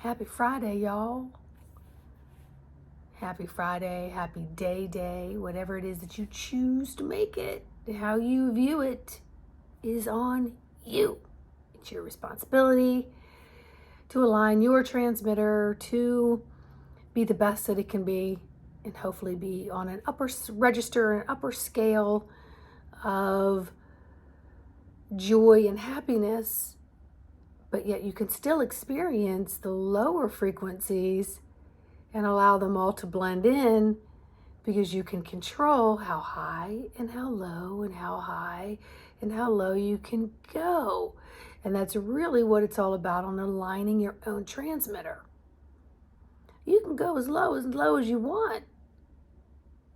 Happy Friday, y'all. Happy Friday, happy day, whatever it is that you choose to make it. How you view it is on you. It's your responsibility to align your transmitter to be the best that it can be and hopefully be on an upper register, an upper scale of joy and happiness, but yet you can still experience the lower frequencies and allow them all to blend in, because you can control how high and how low and how high and how low you can go. And that's really what it's all about, on aligning your own transmitter. You can go as low as you want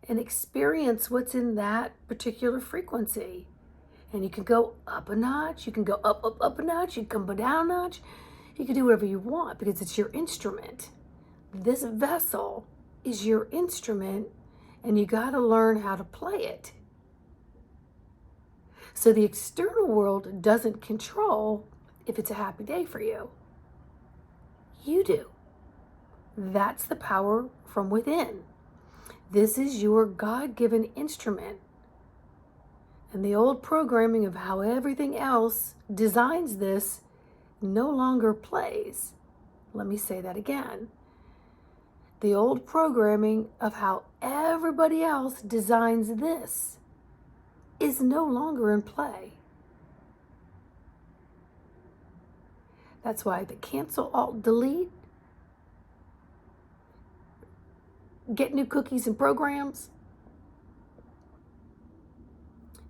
and experience what's in that particular frequency. And you can go up a notch, you can go up a notch, you can come down a notch. You can do whatever you want because it's your instrument. This vessel is your instrument, and you got to learn how to play it. So the external world doesn't control if it's a happy day for you. You do. That's the power from within. This is your God-given instrument. And the old programming of how everything else designs this no longer plays. Let me say that again. The old programming of how everybody else designs this is no longer in play. That's why the cancel, alt, delete, get new cookies and programs,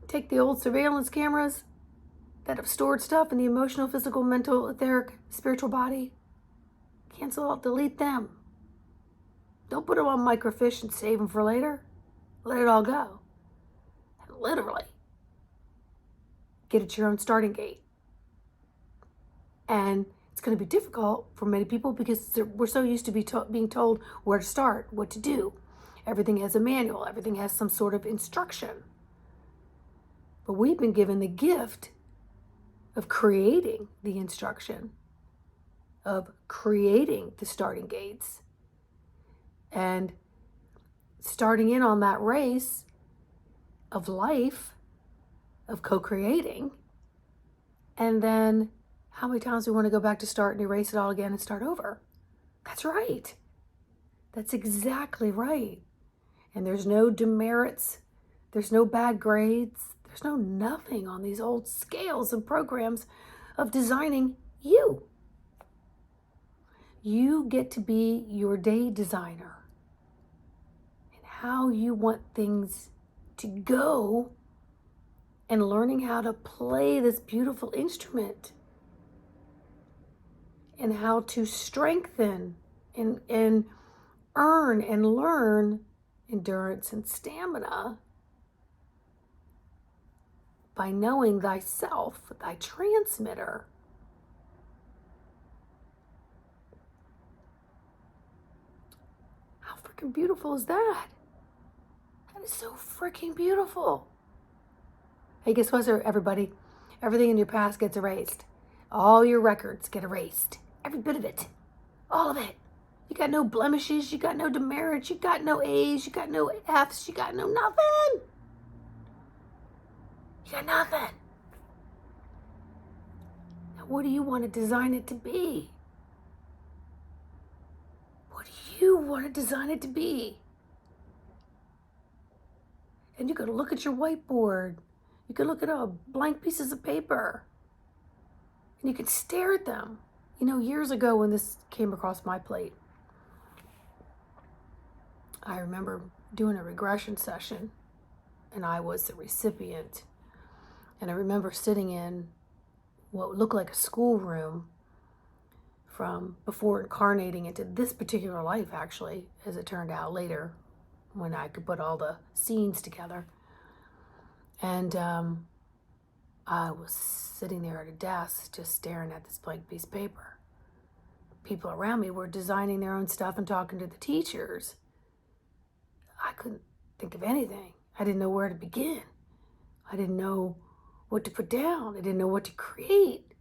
take the old surveillance cameras that have stored stuff in the emotional, physical, mental, etheric, spiritual body, cancel, alt, delete them. Don't put them on microfiche and save them for later. Let it all go. And literally, get at your own starting gate. And it's going to be difficult for many people because we're so used to being told where to start, what to do. Everything has a manual. Everything has some sort of instruction. But we've been given the gift of creating the instruction, of creating the starting gates, and starting in on that race of life, of co-creating. And then how many times do we want to go back to start and erase it all again and start over? That's right. That's exactly right. And there's no demerits. There's no bad grades. There's no nothing on these old scales and programs of designing you. You get to be your day designer and how you want things to go, and learning how to play this beautiful instrument and how to strengthen and earn and learn endurance and stamina by knowing thyself, thy transmitter. How freaking beautiful is that? That is so freaking beautiful. Hey, guess what, everybody? Everything in your past gets erased. All your records get erased. Every bit of it. All of it. You got no blemishes. You got no demerits. You got no A's. You got no F's. You got no nothing. You got nothing. Now, what do you want to design it to be? What do you want to design it to be? And you got to look at your whiteboard. You could look at blank pieces of paper and you could stare at them. You know, years ago when this came across my plate, I remember doing a regression session and I was the recipient. And I remember sitting in what looked like a schoolroom from before incarnating into this particular life, actually, as it turned out later, when I could put all the scenes together. And I was sitting there at a desk just staring at this blank piece of paper. People around me were designing their own stuff and talking to the teachers. I couldn't think of anything. I didn't know where to begin. I didn't know what to put down. I didn't know what to create.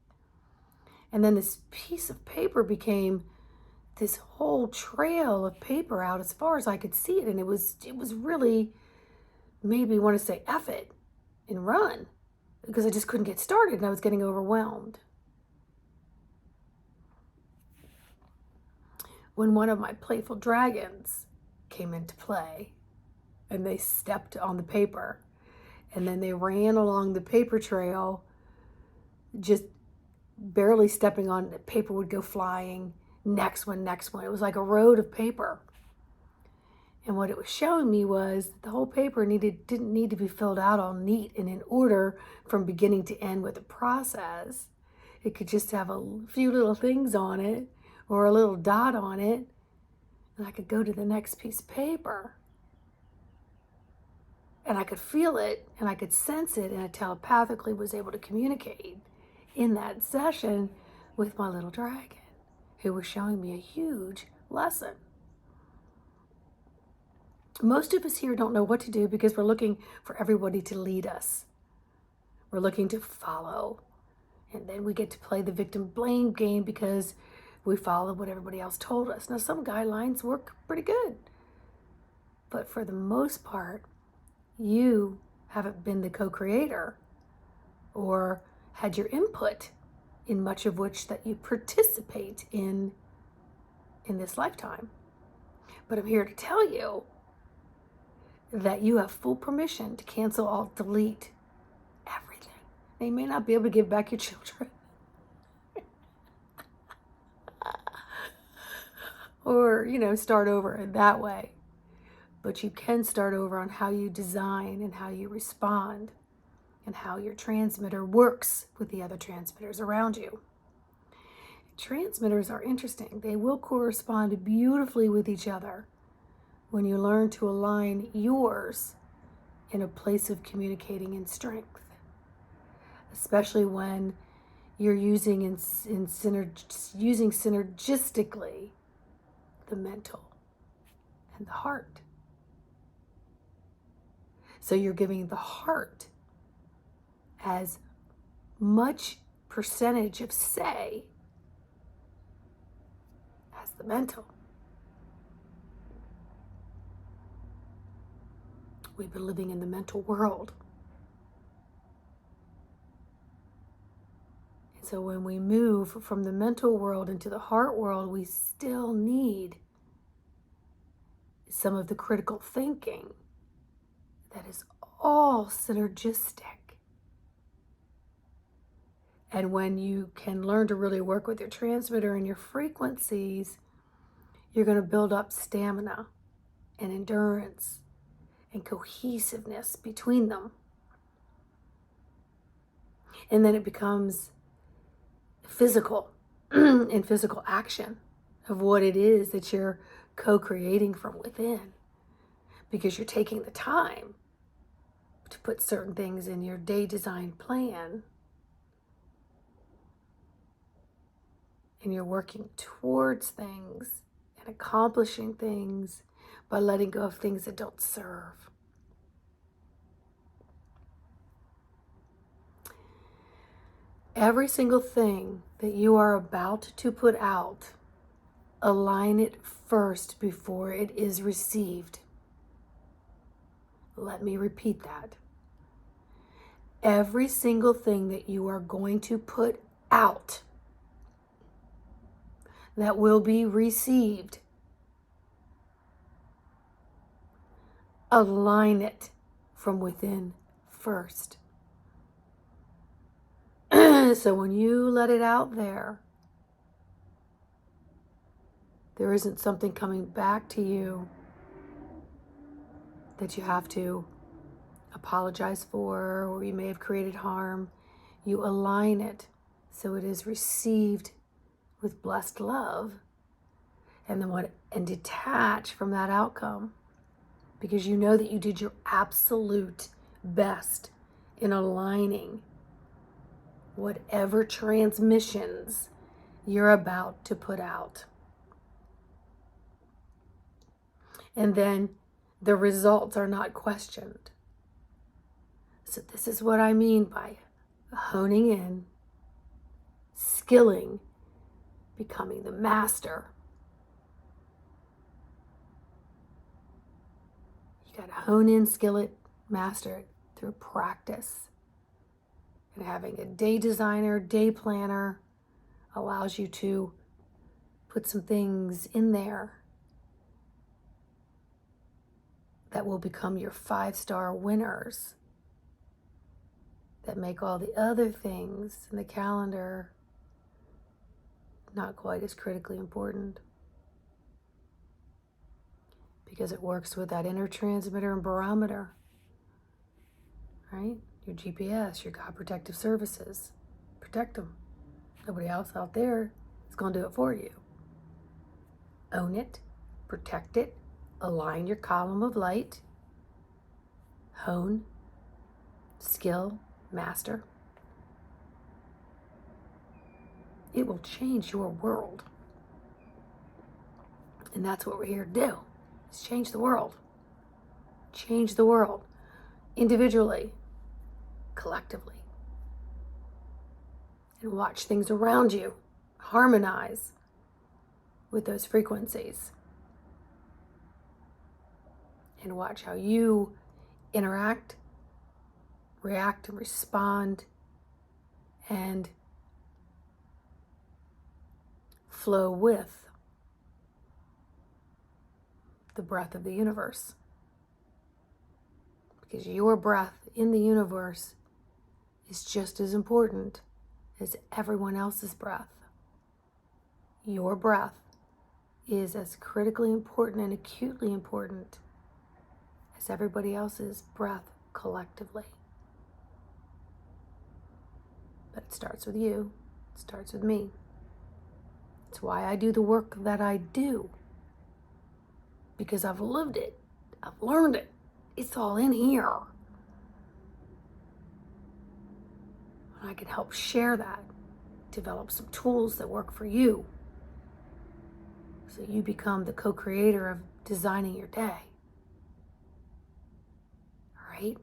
And then this piece of paper became this whole trail of paper out as far as I could see it. And it was really made me want to say F it and run, because I just couldn't get started and I was getting overwhelmed. When one of my playful dragons came into play and they stepped on the paper and then they ran along the paper trail, just barely stepping on it, paper would go flying, next one. It was like a road of paper. And what it was showing me was the whole paper didn't need to be filled out all neat and in order from beginning to end with a process. It could just have a few little things on it or a little dot on it, and I could go to the next piece of paper. And I could feel it and I could sense it, and I telepathically was able to communicate in that session with my little dragon, who was showing me a huge lesson. Most of us here don't know what to do because we're looking for everybody to lead us. We're looking to follow. And then we get to play the victim blame game because we follow what everybody else told us. Now, some guidelines work pretty good. But for the most part, you haven't been the co-creator or had your input in much of which that you participate in this lifetime. But I'm here to tell you that you have full permission to cancel, alt, delete everything. Now, you may not be able to give back your children or, start over in that way. But you can start over on how you design and how you respond and how your transmitter works with the other transmitters around you. Transmitters are interesting. They will correspond beautifully with each other when you learn to align yours in a place of communicating in strength, especially when you're using synergistically the mental and the heart. So you're giving the heart as much percentage of say as the mental. We've been living in the mental world. And so when we move from the mental world into the heart world, we still need some of the critical thinking that is all synergistic. And when you can learn to really work with your transmitter and your frequencies, you're going to build up stamina and endurance and cohesiveness between them. And then it becomes physical and physical action of what it is that you're co-creating from within, because you're taking the time to put certain things in your day design plan, and you're working towards things and accomplishing things by letting go of things that don't serve. Every single thing that you are about to put out, align it first before it is received. Let me repeat that. Every single thing that you are going to put out that will be received, align it from within first. So when you let it out there isn't something coming back to you that you have to apologize for, or you may have created harm. You align it so it is received with blessed love, and detach from that outcome, because you know that you did your absolute best in aligning whatever transmissions you're about to put out. And then the results are not questioned. So this is what I mean by honing in, skilling, becoming the master You got to hone in, skill it, master it through practice. And having a day designer, day planner allows you to put some things in there that will become your 5-star winners, that make all the other things in the calendar not quite as critically important. Because it works with that inner transmitter and barometer, right? Your GPS, your God protective services. Protect them. Nobody else out there is going to do it for you. Own it, protect it, align your column of light, hone, skill, master. It will change your world. And that's what we're here to do, is change the world. Change the world, individually, collectively. And watch things around you harmonize with those frequencies. And watch how you interact, react, and respond, and flow with the breath of the universe. Because your breath in the universe is just as important as everyone else's breath. Your breath is as critically important and acutely important as everybody else's breath collectively. But it starts with you. It starts with me. It's why I do the work that I do. Because I've lived it. I've learned it. It's all in here. And I can help share that. Develop some tools that work for you. So you become the co-creator of designing your day. All right?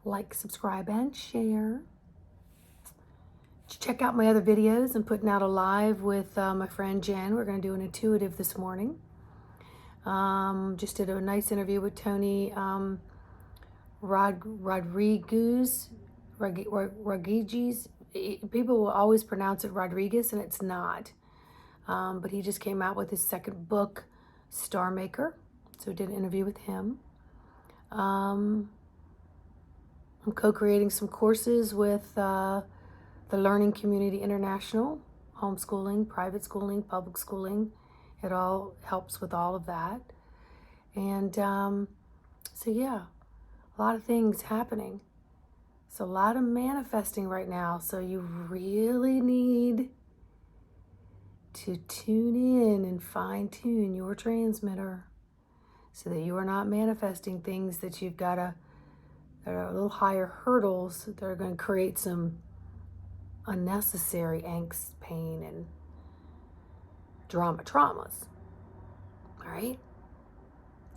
Like, subscribe, and share. Check out my other videos. I'm putting out a live with my friend Jen. We're going to do an intuitive this morning. Just did a nice interview with Tony Rodriguez. People will always pronounce it Rodriguez, and it's not. But he just came out with his second book, Star Maker. So I did an interview with him. I'm co-creating some courses with the Learning Community International, homeschooling, private schooling, public schooling. It all helps with all of that. And so yeah, a lot of things happening. It's a lot of manifesting right now. So you really need to tune in and fine tune your transmitter so that you are not manifesting things that you've got that are a little higher hurdles that are going to create some unnecessary angst, pain, and traumas. All right?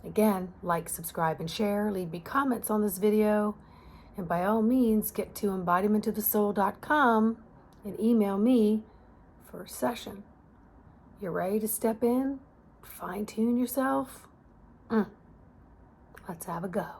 Again, like, subscribe, and share. Leave me comments on this video. And by all means, get to embodimentofthesoul.com and email me for a session. You're ready to step in, fine-tune yourself? Let's have a go.